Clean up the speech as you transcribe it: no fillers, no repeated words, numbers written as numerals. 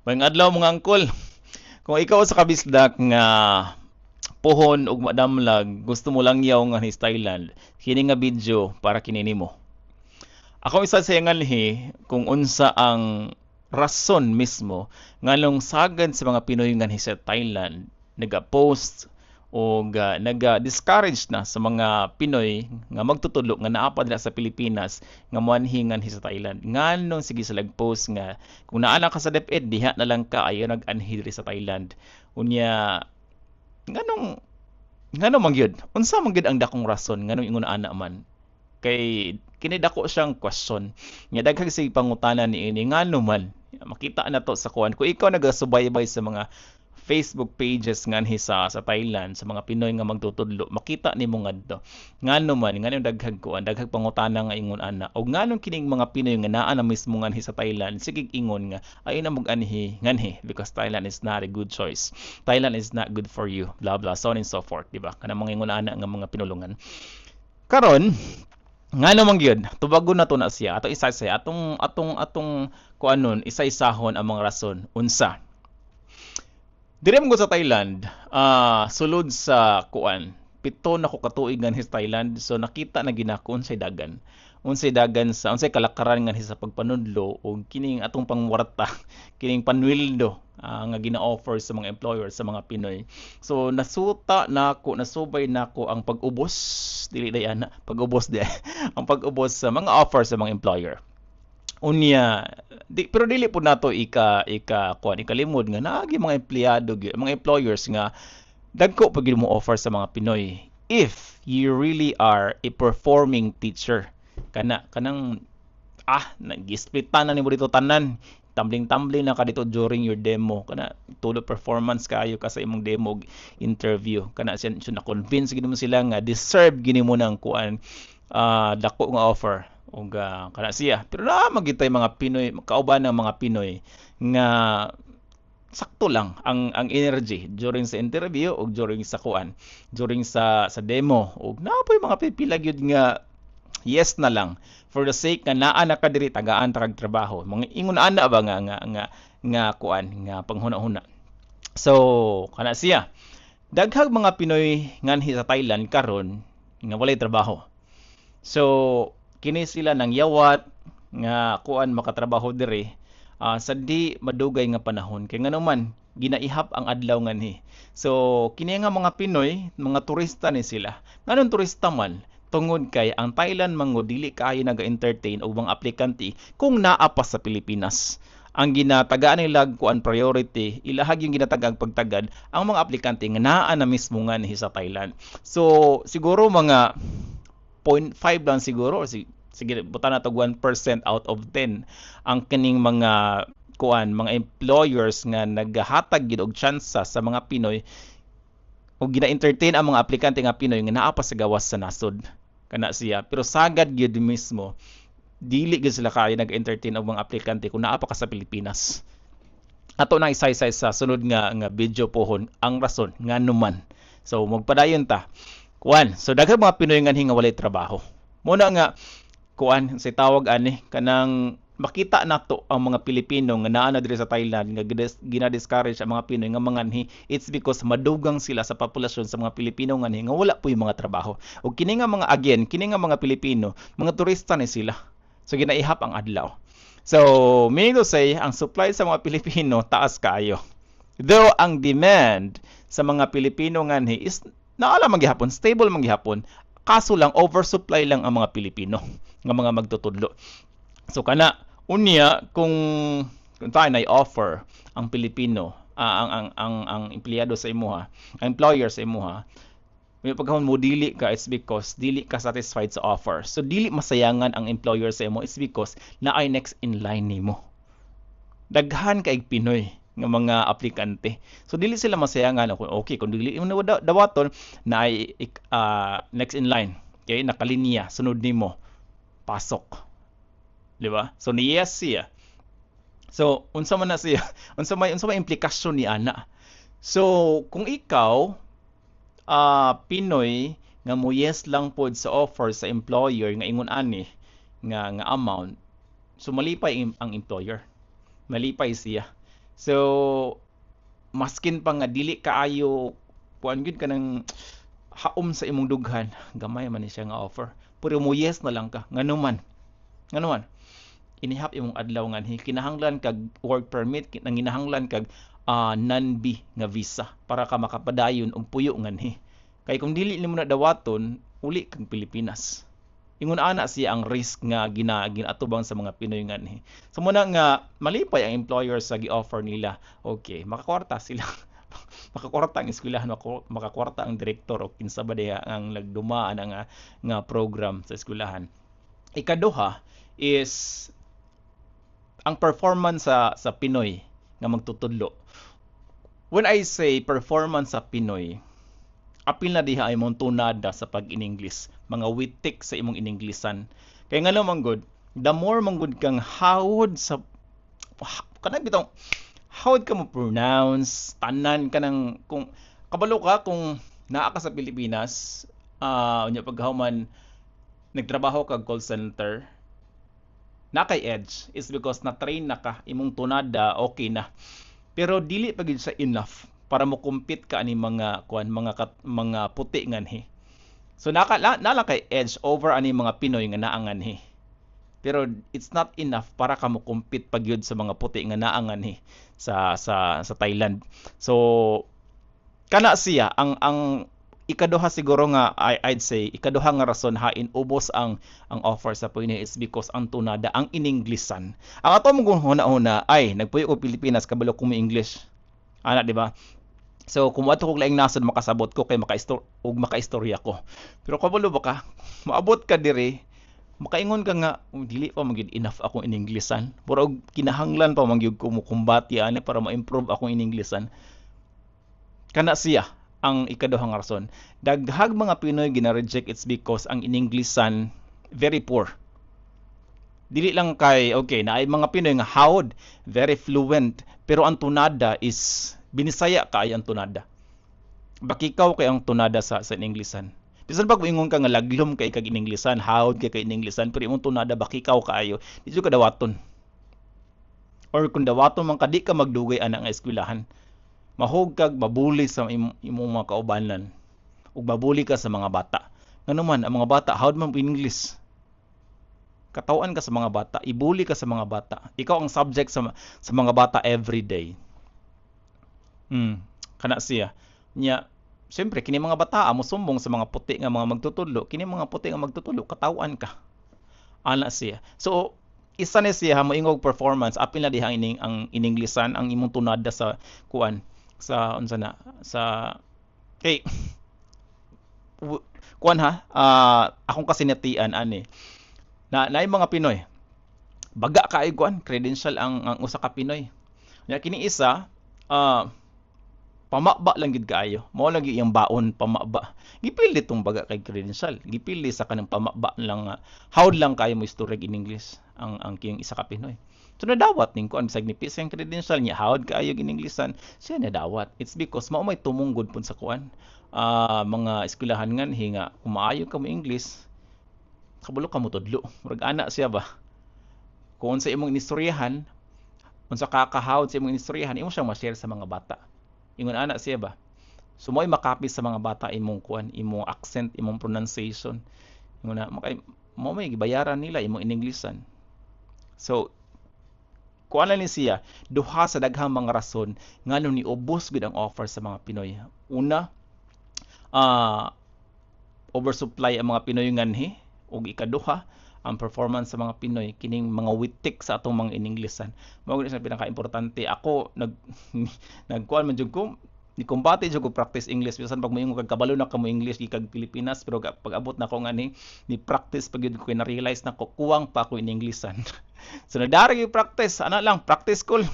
Mayong adlaw mga angkol. Kung ikaw sa kabisdak nga pohon ug madamlag, gusto mo lang yaw nga his Thailand, kini nga video para kini nimo. Ako isa sa ngalhi kung unsa ang rason mismo nganong sagad sa mga Pinoy nga sa Thailand naga-post o naga-discourage na sa mga Pinoy nga magtutudlo nga naa pa sa Pilipinas nga moanhingan sa Thailand. Nganong sige sila post nga kung naa ka sa DepEd diha na lang ka ayo nag-anhi diri sa Thailand. Unya nganong nganong man gyud? Unsa man gyud ang dakong rason nganong ingon ana man? Kay kini dako siyang question nga daghang sig pangutana niini ngano man makita na to sa kuan kung ikaw nagasubaybay sa mga Facebook pages nganhi sa Thailand sa mga Pinoy nga magtutudlo makita nimo ngadto ngano man ngano daghang kuan daghang pangutana nga ingon ana og nganong kining mga Pinoy nga naa na mismo nganhi sa Thailand sige ingon nga ay na mag-anhi nganhi because Thailand is not a good choice, Thailand is not good for you, blah blah so on and so forth, di ba kana mga ingon ana nga mga pinulungan karon nga naman gyud tubagon na to na siya ato isa-isa atong kuanon isa-isahon ang mga rason unsa dire mo sa Thailand sulod sa kuan pito na ko katuig nga sa Thailand so nakita na ginako unsay dagan sa unsay kalakaran nga sa pagpanudlo og kining atong pangwarta kining panwildo nga gina-offer sa mga employer sa mga Pinoy. So nasuta nako nasubay nako ang pag-ubos dili dayan pag-ubos di ang pag-ubos sa mga offer sa mga employer. Unya pero dili po nato kuan ikalimod nga naagi mga empleyado mga employers nga dagko pag mo offer sa mga Pinoy if you really are a performing teacher kanang nag-splitan na nimo dito tanan tumbling na ka dito during your demo kana todo performance kayo ka sa imong demo interview kana siya na convince gid mo sila nga deserve gini mo nang kuan dako nga offer og kana siya pero na magitay mga Pinoy kauban ng mga Pinoy nga sakto lang ang energy during sa interview o during sa kuan during sa demo og napoy mga pipila gyud nga yes na lang for the sake nga naa na ka diri tagaan tag trabaho mga ingon ana ba nga kuan nga panghuna-huna so kana siya daghang mga Pinoy nganhi sa Thailand karon nga walay trabaho so kini sila nang yawat nga kuan makatrabaho diri sa di madugay nga panahon kay ngano man ginaihap ang adlaw nganhi so kini nga mga Pinoy mga turista ni sila nganon turista man tungod kay ang Thailand mango dili kaayo naga-entertain og mga aplikante kung naa pa sa Pilipinas. Ang ginatagaan nila kuan priority, ilahag yung ginatagag pagtagad ang mga aplikante nga naa na mismo nga sa Thailand. So siguro mga 0.5 lang siguro sige buta na tag 1% out of 10 ang kining mga kuan mga employers nga naghatag gid og tsansa sa mga Pinoy o gina-entertain ang mga aplikante nga Pinoy nga naa pa sa gawas sa nasod kana siya pero sagad gyud mismo dili gyud sila kaya nag-entertain og mga aplikante kung naa pa ka sa Pilipinas ato na isa-isa sa sunod nga video pohon ang rason ngano man so magpadayon ta kuan so daghang mga Pinoy nga walay trabaho mo na nga kuan sa tawag ani kanang makita nato ang mga Pilipino nga naa na diri sa Thailand nga gina-discourage ang mga Pinoy nga manganhi it's because madugang sila sa populasyon sa mga Pilipino nga wala po yung mga trabaho ug kini nga mga kini nga mga Pilipino mga turista ni sila so ginaihap ang adlaw so meaning to say ang supply sa mga Pilipino taas kaayo though ang demand sa mga Pilipino nganhi is naala man gihapon stable man gihapon kaso lang oversupply lang ang mga Pilipino nga mga magtutudlo so kana unya kung tayo na offer ang Pilipino ang empleyado sa imuha, ang employer sa imuha, may pagkahon mo dili ka it's because dili ka satisfied sa offer. So dili masayangan ang employer sa imo it's because na ay next in line nimo. Daghan kay Pinoy nga mga aplikante. So dili sila masayangan ako okay kung dili mo dawaton na ay next in line. Okay, nakalinya sunod nimo. Pasok. Di ba? So ni yes siya. So unsa man na siya? unsa may implikasyon ni ana? So kung ikaw Pinoy nga mo yes lang pod sa offer sa employer nga ingon ani nga amount, so malipay ang employer. Malipay siya. So maskin pa nga dili kaayo kuan gyud kanang haom sa imong dughan, gamay man ni siya nga offer. Pero mo yes na lang ka. Nganuman, inihap imong adlaw nganhi kinahanglan kag work permit, nanginahanglan kag non-B nga visa para ka makapadayon og puyo nganhi. Kay kung dili nimo na dawaton, uli kag Pilipinas. Ingon ana siya ang risk nga ginatubang sa mga Pinoy nganhi. So muna nga malipay ang employer sa gi-offer nila. Okay, makakwarta sila. Makakwarta ang eskwelahan, makakwarta ang direktor o kinsa ba diha ang nagdumaan nga program sa eskwelahan. Ikaduha is ang performance sa Pinoy nga magtutudlo. When I say performance sa Pinoy, apil na diha ay mong tunada sa pag-iningles, mga witik sa imong ininglesan. Kaya nga naman good, the more manggod kang hawod sa kanang bitaw hawd ka mo pronounce, tanan ka ng kung kabalo ka kung naa ka sa Pilipinas, unya paghuman nagtrabaho kag call center, na kay edge is because na-train na ka, imong tunada okay na. Pero dili pa gid sa enough para mo compete ka ani mga kuan mga puti nganhi. So nala kay edge over ani mga Pinoy nga naa nganhi. Pero it's not enough para ka mo compete pag yun sa mga puti nga naa nganhi sa Thailand. So kana siya ang ikaduha siguro nga I'd say ikaduha nga rason hain ubos ang offer sa Pinoy is because ang tunada ang ininglesan. Ang ato mong huna-huna ay nagpuyo ko Pilipinas kabalo ko mo English. Ana di ba? So kung ato kog laing nasod makasabot ko kay makaistorya ko. Pero kabalo ba ka? Maabot ka diri makaingon ka nga dili pa magyud enough akong ininglesan. Pero kinahanglan pa magyud ko mo kumbati ani para ma-improve akong ininglesan. Kana siya ang ikaduhang rason. Daghag mga Pinoy gina-reject it's because ang ininglesan very poor. Dili lang kay okay na ay mga Pinoy nga hawod very fluent pero ang tunada is binisaya kay ang tunada. Bakikaw kay ang tunada sa ininglesan. Bisan pag ingon ka nga laglom kay kag ininglesan, hawod kay ininglesan pero imong tunada bakikaw kaayo, dito ka dawaton. Or kung dawaton man ka di ka magdugay ana nga eskwelahan. Mahog kag mabuli sa imong mga kaubanan ug mabuli ka sa mga bata. Ngano man ang mga bata hawd man English. Katawan ka sa mga bata, ibuli ka sa mga bata. Ikaw ang subject sa mga bata every day. Kana siya. Nya siyempre kini mga bata mo sumbong sa mga puti nga mga magtutudlo, kini mga puti nga magtutudlo katawan ka. Ana siya. So isa ni siya moingog performance apil na diha ang ininglesan ang imong tunada sa kuan sa unsa na sa kay kuan ha akong kasinatian ani na naay mga Pinoy baga kaay kuan credential ang usa ka Pinoy nya kini isa pamaba lang gid kaayo mao lagi iyang baon pamaba gipili tong baga kay credential gipili sa kanang pamaba lang hawd lang kayo mo istorya in English ang kiyang isa ka Pinoy. So nadawat ning kuan bisag nipis ang credential niya hawd kaayo in Englishan siya nadawat. It's because mao may tumunggod pun sa kuan mga eskwelahan nganhi nga kung maayo ka mo English kabalo ka mo tudlo. Murag ana siya ba? Kung sa imong inistoryahan unsa kakahawd sa imong inistoryahan imo siyang ma-share sa mga bata. Ingon ana siya ba? So mo'y makapis sa mga bata imong kuan, imong accent, imong pronunciation. Ingon na mo may gibayaran nila imong in-Englishan. So kuan lang ni siya duha sa daghang mga rason ngano ni ubos gud ang offer sa mga Pinoy. Una, oversupply ang mga Pinoy nganhi ug ikaduha ang performance sa mga Pinoy kining mga witik sa atong mga in-Englishan. Mao gid sa pinaka-importante. Ako nagkuan man jud ko ni kumbati jud ko practice English bisan pag moingon kag kabalo na ka mo English gikag Pilipinas pero pag abot na ko ngani ni practice pag yun ko na realize na ko kuwang pa ako in Englishan. So nadari yung practice ana lang practice school